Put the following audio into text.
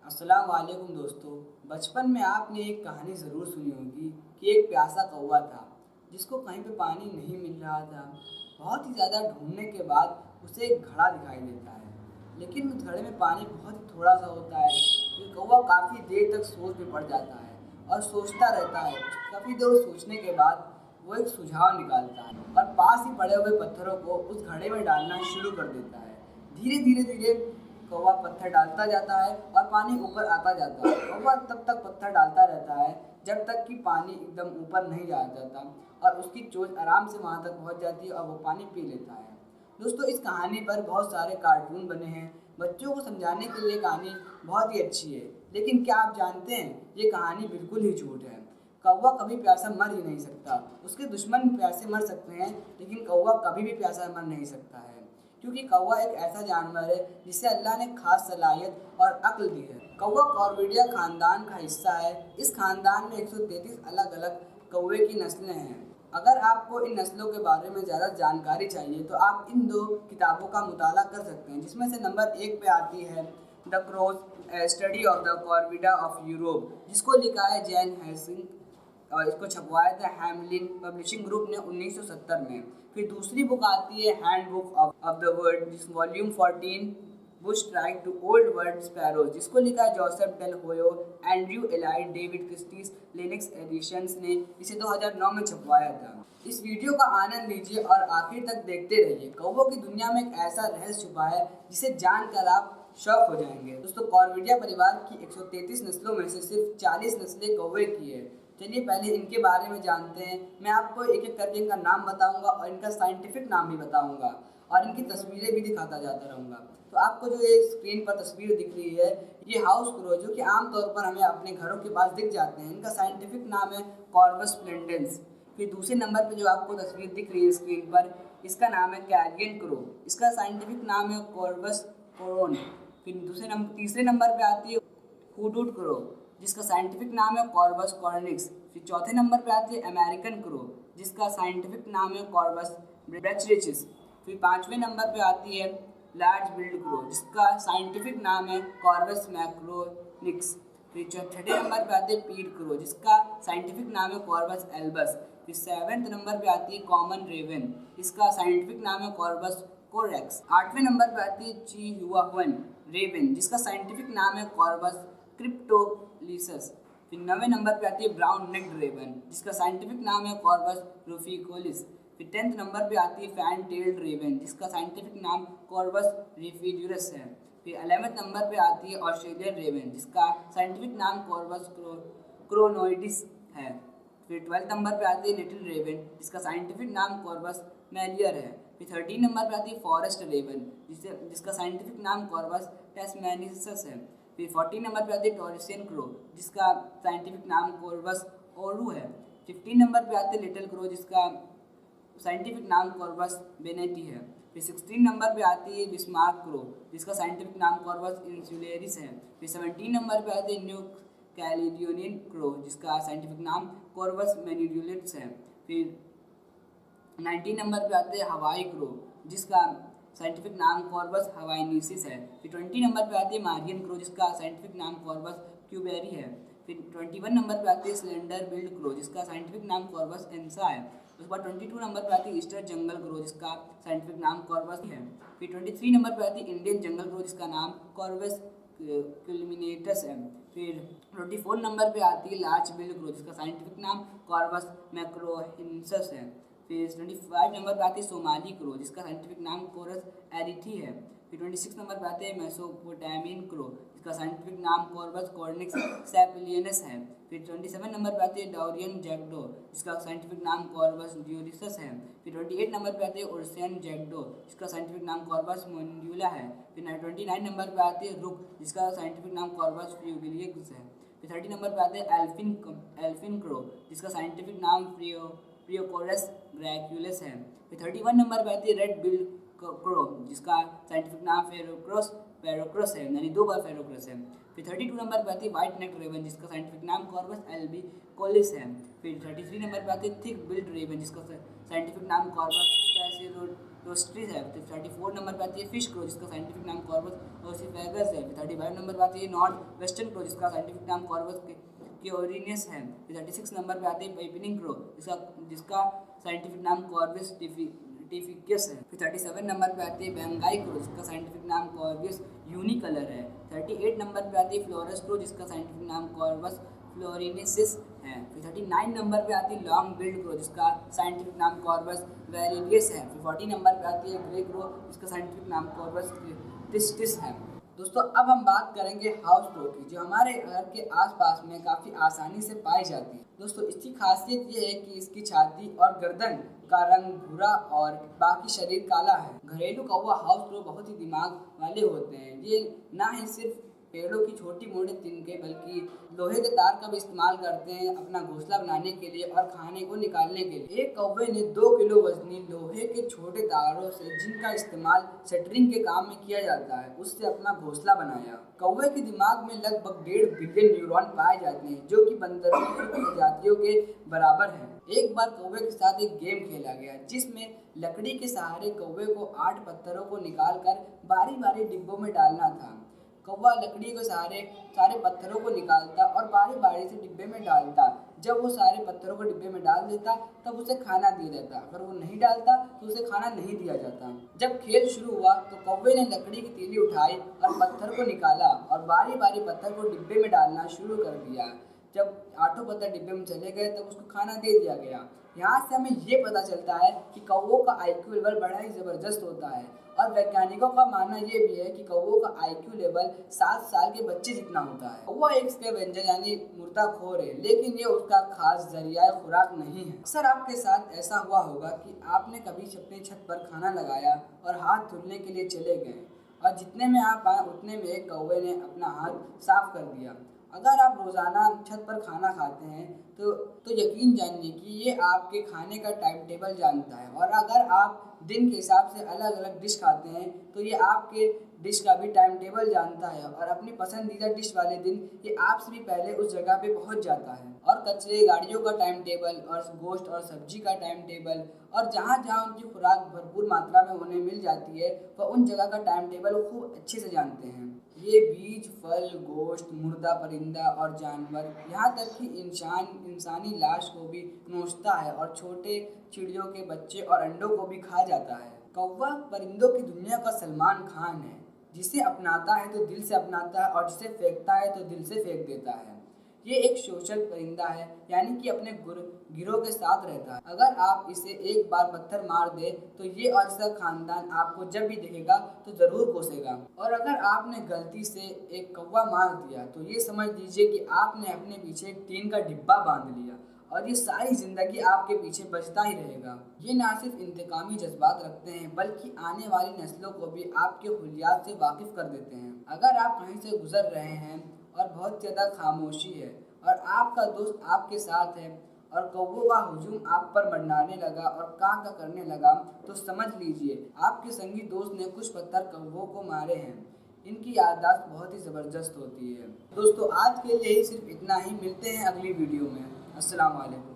अस्सलाम वालेकुम दोस्तों। बचपन में आपने एक कहानी ज़रूर सुनी होगी कि एक प्यासा कौवा था जिसको कहीं पे पानी नहीं मिल रहा था। बहुत ही ज़्यादा ढूंढने के बाद उसे एक घड़ा दिखाई देता है, लेकिन उस घड़े में पानी बहुत ही थोड़ा सा होता है। ये कौवा काफ़ी देर तक सोच में पड़ जाता है और सोचता रहता है। काफ़ी देर सोचने के बाद वो एक सुझाव निकालता है और पास ही पड़े हुए पत्थरों को उस घड़े में डालना शुरू कर देता है। धीरे धीरे धीरे कौवा पत्थर डालता जाता है और पानी ऊपर आता जाता है। कौवा तब तक पत्थर डालता रहता है जब तक कि पानी एकदम ऊपर नहीं जा जाता और उसकी चोंच आराम से वहाँ तक पहुँच जाती है और वो पानी पी लेता है। दोस्तों, इस कहानी पर बहुत सारे कार्टून बने हैं। बच्चों को समझाने के लिए कहानी बहुत ही अच्छी है, लेकिन क्या आप जानते हैं ये कहानी बिल्कुल ही झूठ है। कौवा कभी प्यासा मर ही नहीं सकता। उसके दुश्मन प्यासे मर सकते हैं, लेकिन कौवा कभी भी प्यासा मर नहीं सकता है, क्योंकि कौवा एक ऐसा जानवर है जिसे अल्लाह ने खास सलाहियत और अक्ल दी है। कौवा कॉर्विडिया खानदान का हिस्सा है। इस खानदान में 133 अलग अलग कौवे की नस्लें हैं। अगर आपको इन नस्लों के बारे में ज़्यादा जानकारी चाहिए तो आप इन दो किताबों का मुताला कर सकते हैं, जिसमें से नंबर 1 पे आती है the crows study of the corvidae of Europe, जिसको लिखा है जैन हैसिंग और इसको छपवाया था हैमलिन पब्लिशिंग ग्रुप ने 1970 में। फिर दूसरी बुक आती है handbook of the world, जिस वॉल्यूम 14 बुश ट्राइड टू ओल्ड वर्ड स्पैरोज, जिसको लिखा है Joseph del Hoyo, Andrew Elliott, David Christies, Lynx Edicions ने इसे 2009 में छपवाया था। इस वीडियो का आनंद लीजिए और आखिर तक देखते रहिए। कौवों की दुनिया में एक ऐसा रहस्य छुपा है जिसे जानकर आप शौक हो जाएंगे। दोस्तों, कॉर्विडिया परिवार की 133 नस्लों में से सिर्फ 40 नस्लें कौवे की है। चलिए पहले इनके बारे में जानते हैं। मैं आपको एक एक करके इनका नाम बताऊंगा और इनका साइंटिफिक नाम भी बताऊंगा और इनकी तस्वीरें भी दिखाता जाता रहूँगा। तो आपको जो ये स्क्रीन पर तस्वीर दिख रही है, ये हाउस क्रो, जो कि आमतौर पर हमें अपने घरों के पास दिख जाते हैं। इनका साइंटिफिक नाम है कॉर्वस स्प्लेंडेंस। फिर दूसरे नंबर पर जो आपको तस्वीर दिख रही है स्क्रीन पर, इसका नाम है कैरियन क्रो। इसका साइंटिफिक नाम है कॉर्वस कोरोन। फिर तीसरे नंबर पर आती है हुडूड क्रो, जिसका साइंटिफिक नाम है कॉर्वस कॉर्निक्स। फिर चौथे नंबर पे आती है अमेरिकन क्रो, जिसका साइंटिफिक नाम है कॉर्वस ब्रेचरिचिस। फिर पाँचवें नंबर पे आती है लार्ज बिल्ड क्रो, जिसका साइंटिफिक नाम है कॉर्वस मैक्रोनिक्स। फिर छठे नंबर पे आती है पीड क्रो, जिसका साइंटिफिक नाम है कॉर्वस एल्बस। फिर सेवेंथ नंबर पे आती है कॉमन रेवन, इसका साइंटिफिक नाम है कॉर्वस कोरेक्स। आठवें नंबर पे आती है चिहुआहुआ रेवन, जिसका साइंटिफिक नाम है कॉर्वस क्रिप्टोलिसस। फिर 9वें नंबर पे आती है ब्राउन नेक्ड रेवन, जिसका साइंटिफिक नाम है कॉर्वस रूफिकोलिस। फिर 10th नंबर पे आती है फैन टेल्ड रेवन, जिसका साइंटिफिक नाम कॉर्वस रिफिड्यूरस है। फिर 11वें नंबर पे आती है ऑस्ट्रेलियन रेवन, जिसका साइंटिफिक नाम कॉर्वस क्रोनोइडिस है। फिर 12th नंबर पे आती है लिटिल रेवन, जिसका साइंटिफिक नाम कॉर्वस मैलियर है। फिर 13 नंबर पे आती है फॉरेस्ट रेवन, जिसका साइंटिफिक नाम कॉर्वस टेस्मेनिसस है। फिर 14 नंबर पे आती है टॉरिसियन क्रो, जिसका साइंटिफिक नाम कॉर्वस ओरू है। 15 नंबर पे आती है लिटिल क्रो, जिसका साइंटिफिक नाम कॉर्वस बेनेटी है। फिर 16 नंबर पे आती है बिस्मार्क क्रो, जिसका साइंटिफिक नाम कॉर्वस इंसुलेरिस है। फिर 17 नंबर पे आती है न्यू कैलिडोनियन क्रो, जिसका साइंटिफिक नाम कॉर्वस मेनिड्यूलेट्स है। फिर 19 नंबर पे आते हैं हवाई क्रो, जिसका साइंटिफिक नाम कॉर्वस हवाइनिसिस है। फिर 20 नंबर पे आती है मारियन क्रो, जिसका साइंटिफिक नाम कॉर्वस क्यूबेरी है। फिर 21 नंबर पे आती है स्लेंडर बिल्ड क्रो, जिसका साइंटिफिक नाम कॉर्वस एंसा है। उसके बाद 22 नंबर पे आती है ईस्टर जंगल क्रो, जिसका साइंटिफिक नाम कॉर्वस है। फिर 23 नंबर पे आती है इंडियन जंगल क्रो, जिसका नाम कॉर्वस क्यूलिमिनेटस है। फिर 24 नंबर पे आती है लार्ज बिल्ड क्रो, जिसका साइंटिफिक नाम कॉर्वस मैक्रोहिंसस है। फिर 25 नंबर पे आती है सोमाली क्रो, जिसका साइंटिफिक नाम कोरस एरिथी है। फिर 26 नंबर पे आते हैं मेसोपोटामियन क्रो, जिसका साइंटिफिक नाम कॉर्वस कॉर्निक्स सैपिलियनस है। फिर 27 नंबर पे आती है डाउरियन जैकडो, जिसका साइंटिफिक नाम कॉर्वस ड्यूरिसस है। फिर 28 नंबर पे आती है उर्सियन जैकडो, जिसका साइंटिफिक नाम कॉर्वस मोन्यूला है। फिर 29 नंबर पे आती है रुक, जिसका साइंटिफिक नाम कॉर्वस फ्यूगिलियस है। फिर 30 नंबर पे आते हैं एल्फिन क्रो, जिसका साइंटिफिक नाम प्रियोकोरस ग्रैक्यूलस है। फिर 31 नंबर पे आती है रेड बिल्ड क्रो, जिसका साइंटिफिक नाम फेरोक्रॉस फेरोक्रस है, यानी 2 बार फेरोक्रस है। फिर 32 नंबर पे आती है व्हाइट नेक रेवन, जिसका साइंटिफिक नाम कॉर्वस एल्बिकोलिस है। फिर 33 नंबर पे आती है थिक बिल्ड रेवन, जिसका साइंटिफिक नाम कॉर्वस पैसिलोस्ट्रिस है। फिर 34 नंबर पे आती है फिश क्रो, जिसका साइंटिफिक नाम कॉर्वस ओसिफेगस है। फिर 35 नंबर पे आती है नॉर्थ वेस्टर्न क्रो, जिसका साइंटिफिक नाम कॉर्वस क्योरिनियस है। फिर 36 नंबर पे आती है पाइपिनिंग क्रो, जिसका साइंटिफिक नाम कॉर्वस टिफिकस है। फिर 37 नंबर पे आती है बेंगाई क्रो, जिसका साइंटिफिक नाम कॉर्वस यूनिकलर है। 38 नंबर पे आती है फ्लोरस क्रो, जिसका साइंटिफिक नाम कॉर्वस फ्लोरिनेसिस है। फिर 39 नंबर पे आती है लॉन्ग बिल्ड क्रो, जिसका साइंटिफिक नाम कॉर्वस वेरिडियस है। फिर 40 नंबर पे आती है ग्रे क्रो, जिसका साइंटिफिक नाम कॉर्वस क्रिस्टिस है। दोस्तों अब हम बात करेंगे हाउस क्रो की, जो हमारे घर के आसपास में काफ़ी आसानी से पाई जाती है। दोस्तों इसकी खासियत ये है कि इसकी छाती और गर्दन का रंग भूरा और बाकी शरीर काला है। घरेलू कौवा हाउस क्रो बहुत ही दिमाग वाले होते हैं। ये ना ही सिर्फ पेड़ों की छोटी मोटी तिनके बल्कि लोहे के तार का भी इस्तेमाल करते हैं अपना घोंसला बनाने के लिए और खाने को निकालने के लिए। एक कौवे ने 2 किलो वजनी लोहे के छोटे तारों से, जिनका इस्तेमाल शटरिंग के काम में किया जाता है, उससे अपना घोंसला बनाया। कौवे के दिमाग में लगभग 1.5 बिलियन न्यूरॉन पाए जाते हैं, जो कि बंदरों की प्रजातियों के बराबर है। एक बार कौवे के साथ एक गेम खेला गया, जिसमें लकड़ी के सहारे कौवे को 8 पत्थरों को निकालकर बारी बारी डिब्बों में डालना था। कौवा लकड़ी के सहारे सारे पत्थरों को निकालता और बारी बारी से डिब्बे में डालता। जब वो सारे पत्थरों को डिब्बे में डाल देता तब उसे खाना दिया जाता, अगर वो नहीं डालता तो उसे खाना नहीं दिया जाता। जब खेल शुरू हुआ तो कौवे ने लकड़ी की तीली उठाई और पत्थर को निकाला और बारी बारी पत्थर को डिब्बे में डालना शुरू कर दिया। जब 8 पत्थर डिब्बे में चले गए तब उसको खाना दे दिया गया। यहाँ से हमें ये पता चलता है कि कौवों का IQ लेवल बड़ा ही ज़बरदस्त होता है और वैज्ञानिकों का मानना ये भी है कि कौवों का IQ लेवल 7 साल के बच्चे जितना होता है। कौवा एक स्कैवेंजर यानी मुर्दाखोर है, लेकिन ये उसका खास जरिया खुराक नहीं है। अक्सर आपके साथ ऐसा हुआ होगा कि आपने कभी अपनी छत पर खाना लगाया और हाथ धुलने के लिए चले गए और जितने में आप आए उतने में एक कौवे ने अपना हाथ साफ कर दिया। अगर आप रोज़ाना छत पर खाना खाते हैं तो यकीन जानिए कि ये आपके खाने का टाइम टेबल जानता है, और अगर आप दिन के हिसाब से अलग अलग डिश खाते हैं तो ये आपके डिश का भी टाइम टेबल जानता है और अपनी पसंदीदा डिश वाले दिन ये आपसे भी पहले उस जगह पे पहुंच जाता है। और कचरे गाड़ियों का टाइम टेबल और गोश्त और सब्जी का टाइम टेबल और जहाँ जहाँ उनकी खुराक भरपूर मात्रा में उन्हें मिल जाती है वह उन जगह का टाइम टेबल खूब अच्छे से जानते हैं। ये बीज, फल, गोश्त, मुर्दा परिंदा और जानवर, यहाँ तक कि इंसानी लाश को भी नोचता है और छोटे चिड़ियों के बच्चे और अंडों को भी खा जाता है। कौवा परिंदों की दुनिया का सलमान खान है, जिसे अपनाता है तो दिल से अपनाता है और जिसे फेंकता है तो दिल से फेंक देता है। ये एक सोशल परिंदा है, यानी कि अपने गिरोह के साथ रहता है। अगर आप इसे एक बार पत्थर मार दे तो ये और इसका खानदान आपको जब भी देखेगा तो ज़रूर कोसेगा। और अगर आपने गलती से एक कौवा मार दिया तो ये समझ लीजिए कि आपने अपने पीछे एक टीन का डिब्बा बांध लिया और ये सारी ज़िंदगी आपके पीछे बचता ही रहेगा। ये ना सिर्फ इंतकामी जज्बात रखते हैं बल्कि आने वाली नस्लों को भी आपके हुलियात से वाकिफ़ कर देते हैं। अगर आप कहीं से गुजर रहे हैं और बहुत ज़्यादा खामोशी है और आपका दोस्त आपके साथ है और कौवों का हुजूम आप पर मंडराने लगा और कां का करने लगा, तो समझ लीजिए आपके संगी दोस्त ने कुछ पत्थर कौवों को मारे हैं। इनकी याददाश्त बहुत ही ज़बरदस्त होती है। दोस्तों आज के लिए ही सिर्फ इतना ही, मिलते हैं अगली वीडियो में। अस्सलाम वालेकुम।